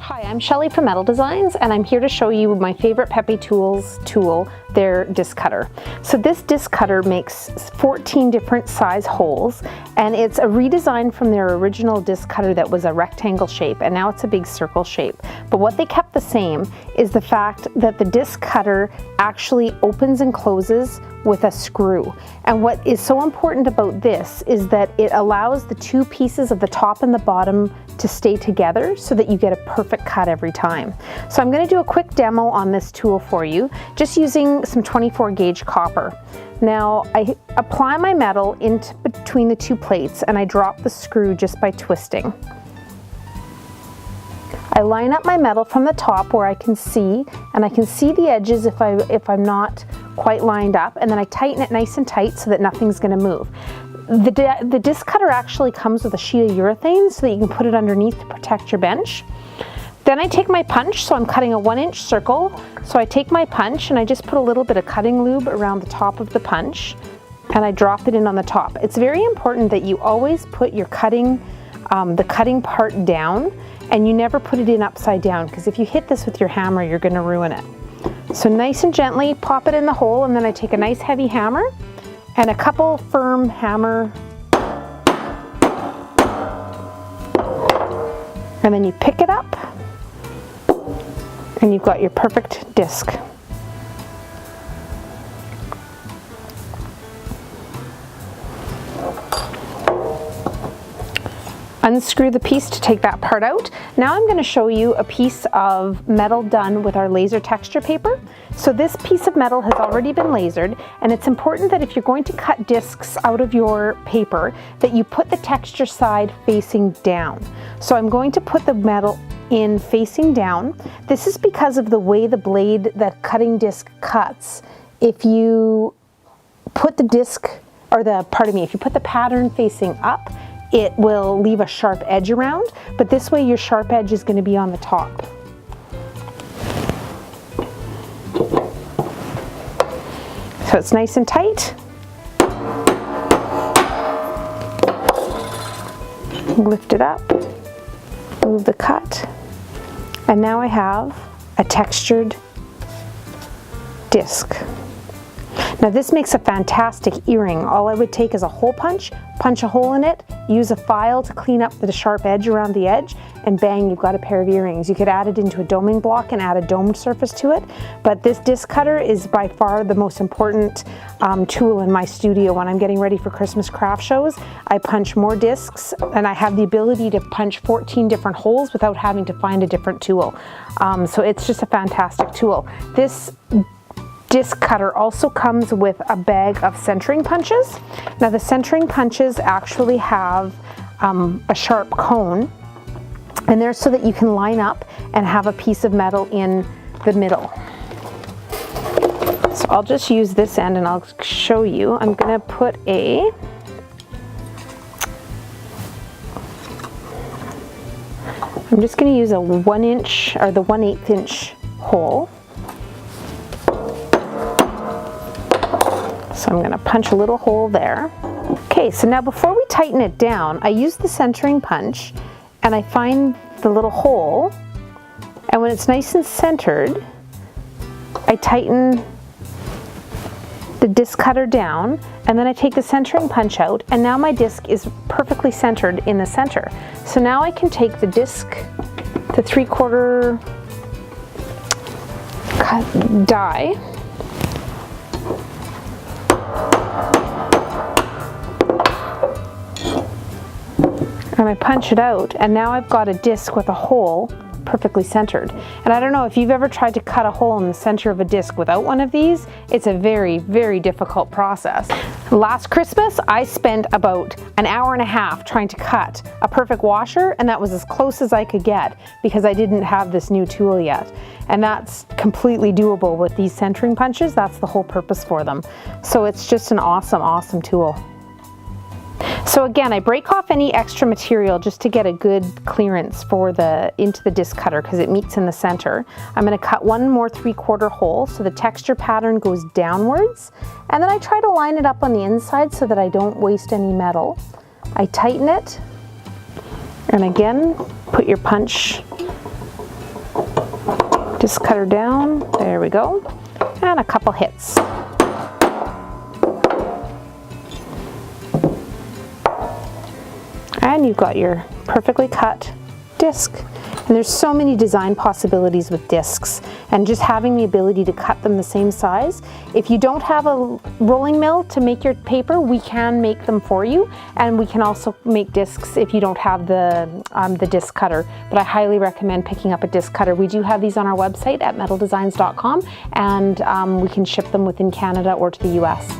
Hi, I'm Shelly from Metal Designs, and I'm here to show you my favorite Pepe Tools tool, their disc cutter. So this disc cutter makes 14 different size holes, and it's a redesign from their original disc cutter that was a rectangle shape, and now it's a big circle shape. But what they kept the same is the fact that the disc cutter actually opens and closes with a screw. And what is so important about this is that it allows the two pieces of the top and the bottom to stay together so that you get a perfect cut every time. So I'm going to do a quick demo on this tool for you, just using some 24 gauge copper. Now I apply my metal into between the two plates and I drop the screw just by twisting. I line up my metal from the top where I can see, and I can see the edges if I'm not quite lined up, and then I tighten it nice and tight so that nothing's going to move. The disc cutter actually comes with a sheet of urethane so that you can put it underneath to protect your bench. Then I take my punch, so I'm cutting a 1-inch circle. So I take my punch and I just put a little bit of cutting lube around the top of the punch and I drop it in on the top. It's very important that you always put your the cutting part down, and you never put it in upside down, because if you hit this with your hammer, you're going to ruin it. So nice and gently pop it in the hole, and then I take a nice heavy hammer and a couple firm hammer, and then you pick it up and you've got your perfect disc. Unscrew the piece to take that part out. Now I'm going to show you a piece of metal done with our laser texture paper. So this piece of metal has already been lasered, and it's important that if you're going to cut discs out of your paper, that you put the texture side facing down. So I'm going to put the metal in facing down. This is because of the way the blade, that cutting disc cuts. If you put the disc, or if you put the pattern facing up, it will leave a sharp edge around, but this way your sharp edge is going to be on the top. So it's nice and tight. Lift it up, move the cut, and now I have a textured disc. Now this makes a fantastic earring. All I would take is a hole punch a hole in it, use a file to clean up the sharp edge around the edge, and bang, you've got a pair of earrings. You could add it into a doming block and add a domed surface to it, but this disc cutter is by far the most important tool in my studio. When I'm getting ready for Christmas craft shows, I punch more discs, and I have the ability to punch 14 different holes without having to find a different tool. So it's just a fantastic tool. This disc cutter also comes with a bag of centering punches. Now the centering punches actually have a sharp cone, and they're so that you can line up and have a piece of metal in the middle. So I'll just use this end and I'll show you. I'm going to put I'm just going to use a 1-inch or the 1/8 inch hole. So I'm going to punch a little hole there. Okay, so now before we tighten it down, I use the centering punch and I find the little hole, and when it's nice and centered, I tighten the disc cutter down, and then I take the centering punch out, and now my disc is perfectly centered in the center. So now I can take the disc, the 3/4 cut die, and I punch it out, and now I've got a disc with a hole perfectly centered. And I don't know if you've ever tried to cut a hole in the center of a disc without one of these. It's a very, very difficult process. Last Christmas, I spent about an hour and a half trying to cut a perfect washer, and that was as close as I could get because I didn't have this new tool yet. And that's completely doable with these centering punches. That's the whole purpose for them. So it's just an awesome, awesome tool. So again, I break off any extra material just to get a good clearance for into the disc cutter because it meets in the center. I'm going to cut one more 3/4 hole so the texture pattern goes downwards, and then I try to line it up on the inside so that I don't waste any metal. I tighten it, and again, put your punch Disc cutter down, there we go, and a couple hits. And you've got your perfectly cut disc. And there's so many design possibilities with discs, and just having the ability to cut them the same size. If you don't have a rolling mill to make your paper, we can make them for you, and we can also make discs if you don't have the disc cutter. But I highly recommend picking up a disc cutter. We do have these on our website at metaldesigns.com, and we can ship them within Canada or to the US.